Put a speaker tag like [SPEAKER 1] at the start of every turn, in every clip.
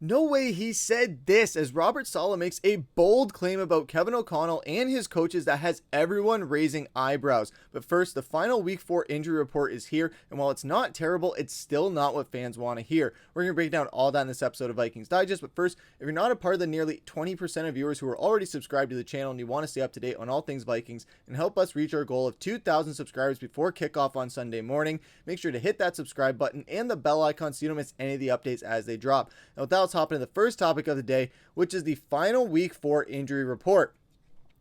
[SPEAKER 1] No way he said this as Robert Saleh makes a bold claim about Kevin O'Connell and his coaches that has everyone raising eyebrows. But first, the final week 4 injury report is here, and while it's not terrible, it's still not what fans want to hear. We're going to break down all that in this episode of Vikings Digest, but first, if you're not a part of the nearly 20% of viewers who are already subscribed to the channel and you want to stay up to date on all things Vikings and help us reach our goal of 2,000 subscribers before kickoff on Sunday morning, make sure to hit that subscribe button and the bell icon so you don't miss any of the updates as they drop. Now, with that, let's hop into the first topic of the day, which is the final week 4 injury report.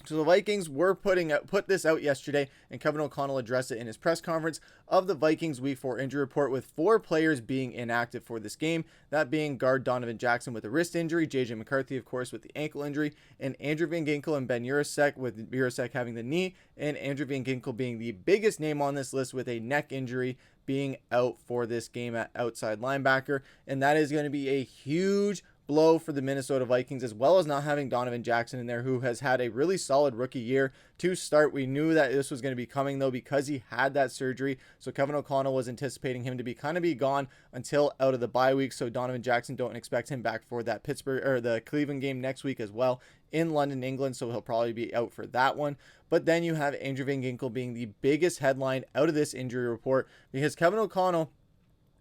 [SPEAKER 1] So the Vikings were put this out yesterday, and Kevin O'Connell addressed it in his press conference of the Vikings week 4 injury report, with 4 players being inactive for this game, that being guard Donovan Jackson with a wrist injury, JJ McCarthy, of course, with the ankle injury, and Andrew Van Ginkel and Ben Urasek, with Urasek having the knee, and Andrew Van Ginkel being the biggest name on this list with a neck injury, being out for this game at outside linebacker. And that is going to be a huge blow for the Minnesota Vikings, as well as not having Donovan Jackson in there, who has had a really solid rookie year to start. We knew that this was going to be coming, though, because he had that surgery. So Kevin O'Connell was anticipating him to be gone until out of the bye week. So Donovan Jackson, don't expect him back for that the Cleveland game next week as well in London, England. So he'll probably be out for that one. But then you have Andrew Van Ginkel being the biggest headline out of this injury report, because Kevin O'Connell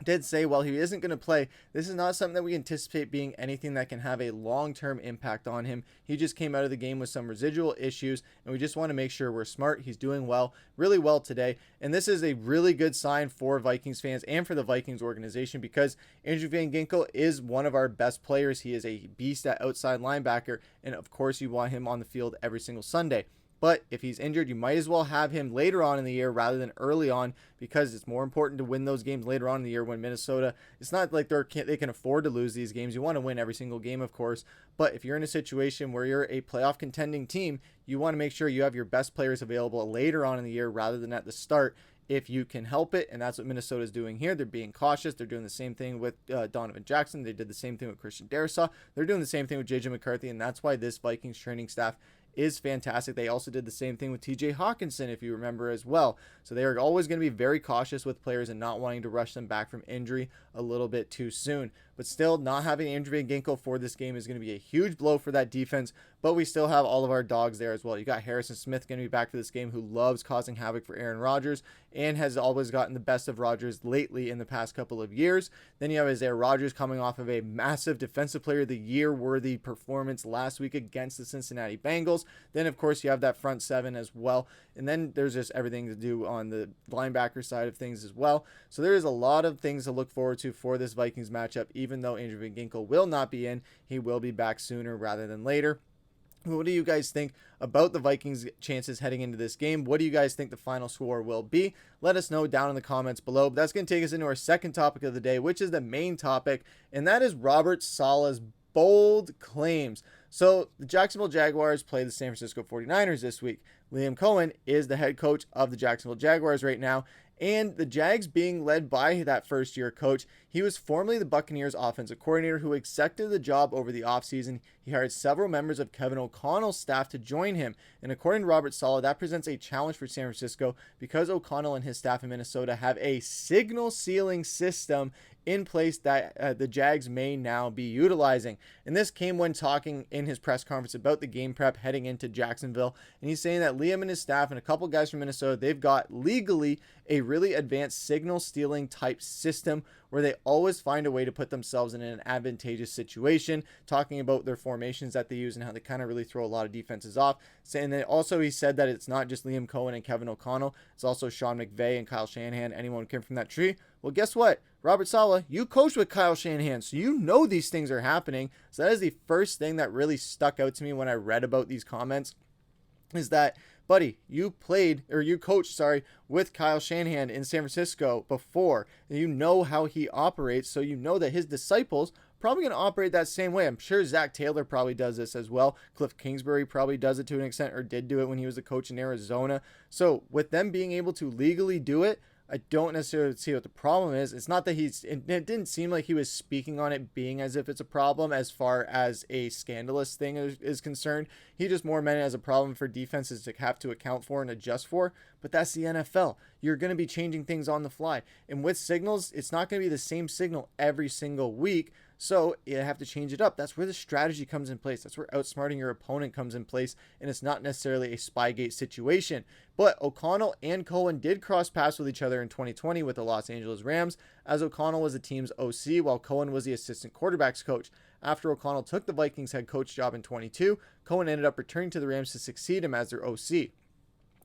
[SPEAKER 1] did say, while he isn't going to play, this is not something that we anticipate being anything that can have a long-term impact on him. He just came out of the game with some residual issues, and we just want to make sure we're smart. He's doing well, really well today, and this is a really good sign for Vikings fans and for the Vikings organization, because Andrew Van Ginkel is one of our best players. He is a beast at outside linebacker, and of course you want him on the field every single Sunday. But if he's injured, you might as well have him later on in the year rather than early on, because it's more important to win those games later on in the year when Minnesota, it's not like they can afford to lose these games. You want to win every single game, of course. But if you're in a situation where you're a playoff contending team, you want to make sure you have your best players available later on in the year rather than at the start, if you can help it. And that's what Minnesota is doing here. They're being cautious. They're doing the same thing with Donovan Jackson. They did the same thing with Christian Darrisaw. They're doing the same thing with JJ McCarthy, and that's why this Vikings training staff is fantastic. They also did the same thing with TJ Hawkinson, if you remember, as well. So they are always going to be very cautious with players and not wanting to rush them back from injury a little bit too soon. But still, not having Andrew Van Ginkel for this game is going to be a huge blow for that defense, but we still have all of our dogs there as well. You got Harrison Smith going to be back for this game, who loves causing havoc for Aaron Rodgers and has always gotten the best of Rodgers lately in the past couple of years. Then you have Isaiah Rodgers coming off of a massive Defensive Player of the Year worthy performance last week against the Cincinnati Bengals. Then, of course, you have that front seven as well. And then there's just everything to do on the linebacker side of things as well. So there is a lot of things to look forward to for this Vikings matchup. Even though Andrew Van Ginkel will not be in, he will be back sooner rather than later. What do you guys think about the Vikings' chances heading into this game? What do you guys think the final score will be? Let us know down in the comments below. But that's going to take us into our second topic of the day, which is the main topic, and that is Robert Saleh's bold claims. So the Jacksonville Jaguars play the San Francisco 49ers this week. Liam Cohen is the head coach of the Jacksonville Jaguars right now, and the Jags being led by that first-year coach. He was formerly the Buccaneers offensive coordinator who accepted the job over the offseason. He hired several members of Kevin O'Connell's staff to join him, and according to Robert Saleh, that presents a challenge for San Francisco because O'Connell and his staff in Minnesota have a signal ceiling system in place that the Jags may now be utilizing. And this came when talking in his press conference about the game prep heading into Jacksonville. And he's saying that Liam and his staff and a couple guys from Minnesota, they've got legally a really advanced signal stealing type system where they always find a way to put themselves in an advantageous situation, talking about their formations that they use and how they kind of really throw a lot of defenses off. And then also he said that it's not just Liam Cohen and Kevin O'Connell, it's also Sean McVay and Kyle Shanahan. Anyone came from that tree? Well, guess what? Robert Saleh, you coached with Kyle Shanahan, so you know these things are happening. So that is the first thing that really stuck out to me when I read about these comments, is that, buddy, you coached with Kyle Shanahan in San Francisco before. You know how he operates, so you know that his disciples probably going to operate that same way. I'm sure Zach Taylor probably does this as well. Cliff Kingsbury probably does it to an extent, or did do it when he was the coach in Arizona. So with them being able to legally do it, I don't necessarily see what the problem is. It's not that it didn't seem like he was speaking on it being as if it's a problem as far as a scandalous thing is concerned. He just more meant it as a problem for defenses to have to account for and adjust for. But that's the NFL. You're going to be changing things on the fly. And with signals, it's not going to be the same signal every single week. So you have to change it up. That's where the strategy comes in place. That's where outsmarting your opponent comes in place, and it's not necessarily a Spygate situation. But O'Connell and Cohen did cross paths with each other in 2020 with the Los Angeles Rams, as O'Connell was the team's OC while Cohen was the assistant quarterbacks coach. After O'Connell took the Vikings head coach job in 22, Cohen ended up returning to the Rams to succeed him as their OC.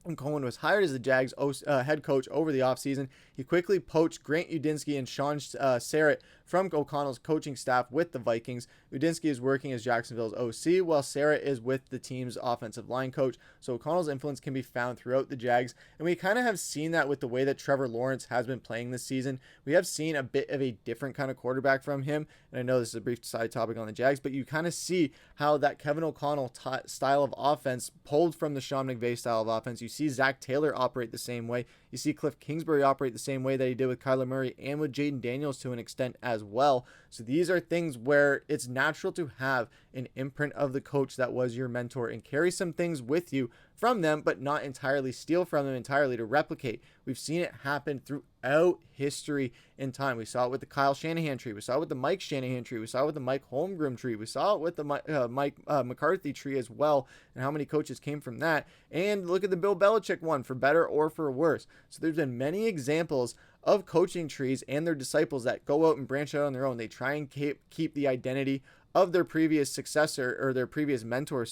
[SPEAKER 1] When Cohen was hired as the Jags head coach over the offseason, he quickly poached Grant Udinski and Sean Serre from O'Connell's coaching staff with the Vikings. Udinski is working as Jacksonville's OC, while Serre is with the team's offensive line coach. So O'Connell's influence can be found throughout the Jags, and we kind of have seen that with the way that Trevor Lawrence has been playing this season. We have seen a bit of a different kind of quarterback from him, and I know this is a brief side topic on the Jags, but you kind of see how that Kevin O'Connell style of offense pulled from the Sean McVay style of offense. You see Zach Taylor operate the same way. You see Cliff Kingsbury operate the same way that he did with Kyler Murray and with Jaden Daniels to an extent as well. So these are things where it's natural to have an imprint of the coach that was your mentor and carry some things with you from them, but not entirely steal from them entirely to replicate. We've seen it happen throughout history in time. We saw it with the Kyle Shanahan tree. We saw it with the Mike Shanahan tree. We saw it with the Mike Holmgren tree. We saw it with the Mike McCarthy tree as well, and how many coaches came from that. And look at the Bill Belichick one, for better or for worse. So there's been many examples of coaching trees and their disciples that go out and branch out on their own. They try and keep the identity of their previous successor, or their previous mentor,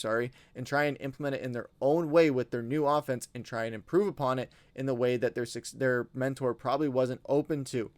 [SPEAKER 1] and try and implement it in their own way with their new offense and try and improve upon it in the way that their mentor probably wasn't open to.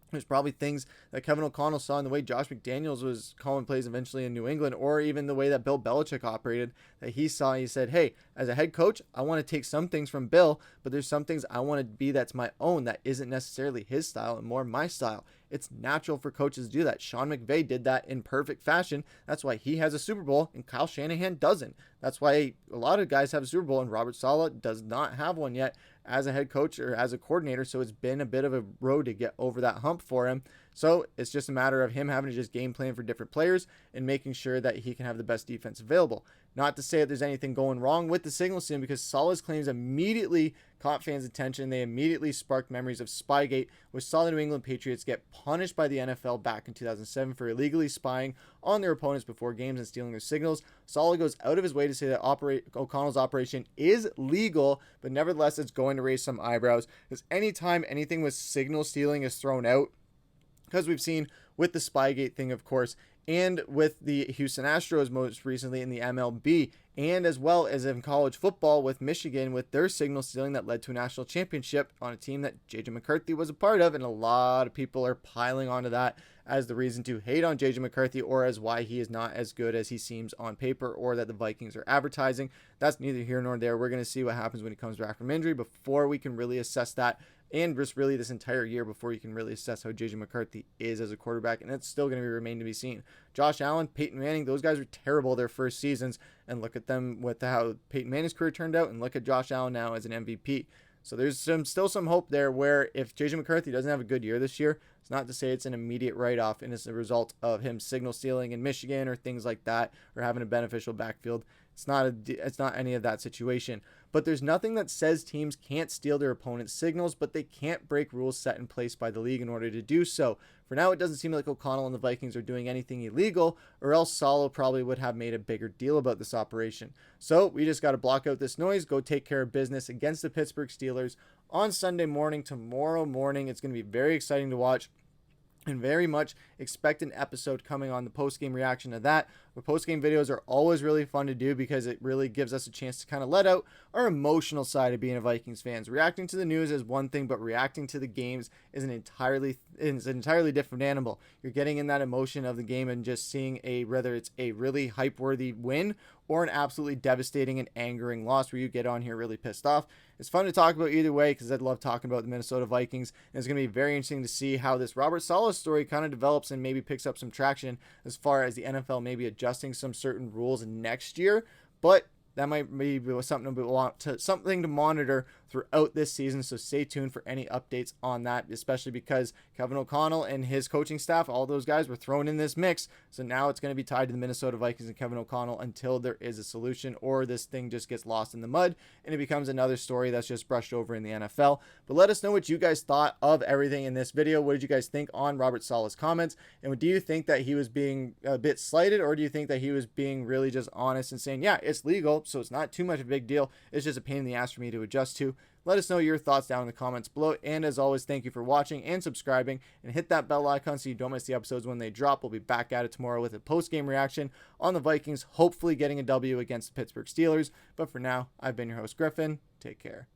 [SPEAKER 1] There's probably things that Kevin O'Connell saw in the way Josh McDaniels was calling plays eventually in New England, or even the way that Bill Belichick operated, that he saw. He said, hey, as a head coach, I want to take some things from Bill, but there's some things I want to be that's my own, that isn't necessarily his style and more my style. It's natural for coaches to do that. Sean McVay did that in perfect fashion. That's why he has a Super Bowl and Kyle Shanahan doesn't. That's why a lot of guys have a Super Bowl and RObert Saleh does not have one yet as a head coach or as a coordinator. So it's been a bit of a road to get over that hump for him. So it's just a matter of him having to just game plan for different players and making sure that he can have the best defense available. Not to say that there's anything going wrong with the signal stealing, because Saleh's claims immediately caught fans' attention. They immediately sparked memories of Spygate, which saw the New England Patriots get punished by the NFL back in 2007 for illegally spying on their opponents before games and stealing their signals. Saleh goes out of his way to say that O'Connell's operation is legal, but nevertheless it's going to raise some eyebrows, because anytime anything with signal stealing is thrown out, because we've seen with the Spygate thing, of course, and with the Houston Astros most recently in the MLB, and as well as in college football with Michigan with their signal stealing that led to a national championship on a team that JJ McCarthy was a part of, and a lot of people are piling onto that as the reason to hate on JJ McCarthy, or as why he is not as good as he seems on paper, or that the Vikings are advertising. That's neither here nor there. We're going to see what happens when he comes back from injury before we can really assess that, and just really this entire year before you can really assess how JJ McCarthy is as a quarterback, and it's still going to remain to be seen. Josh Allen, Peyton Manning, those guys were terrible their first seasons, and look at them with how Peyton Manning's career turned out, and look at Josh Allen now as an MVP. So there's still some hope there, where if JJ McCarthy doesn't have a good year this year, it's not to say it's an immediate write-off and it's a result of him signal stealing in Michigan or things like that, or having a beneficial backfield. It's not any of that situation. But there's nothing that says teams can't steal their opponent's signals, but they can't break rules set in place by the league in order to do so. For now, it doesn't seem like O'Connell and the Vikings are doing anything illegal, or else Saleh probably would have made a bigger deal about this operation. So we just got to block out this noise, go take care of business against the Pittsburgh Steelers on Sunday morning, tomorrow morning. It's going to be very exciting to watch, and very much expect an episode coming on the post-game reaction to that. The post-game videos are always really fun to do, because it really gives us a chance to kind of let out our emotional side of being a Vikings fans. Reacting to the news is one thing, but reacting to the games is an entirely different animal. You're getting in that emotion of the game and just seeing whether it's a really hype-worthy win or an absolutely devastating and angering loss where you get on here really pissed off. It's fun to talk about either way, because I'd love talking about the Minnesota Vikings, and it's going to be very interesting to see how this RObert Saleh story kind of develops and maybe picks up some traction as far as the NFL maybe adjusting some certain rules next year. But that might be something to monitor throughout this season. So stay tuned for any updates on that, especially because Kevin O'Connell and his coaching staff, all those guys were thrown in this mix. So now it's going to be tied to the Minnesota Vikings and Kevin O'Connell until there is a solution, or this thing just gets lost in the mud and it becomes another story that's just brushed over in the NFL. But let us know what you guys thought of everything in this video. What did you guys think on RObert Saleh's comments? And do you think that he was being a bit slighted, or do you think that he was being really just honest and saying, yeah, it's legal, so it's not too much of a big deal. It's just a pain in the ass for me to adjust to. Let us know your thoughts down in the comments below. And as always, thank you for watching and subscribing, and hit that bell icon so you don't miss the episodes when they drop. We'll be back at it tomorrow with a post-game reaction on the Vikings, hopefully getting a W against the Pittsburgh Steelers. But for now, I've been your host, Griffin. Take care.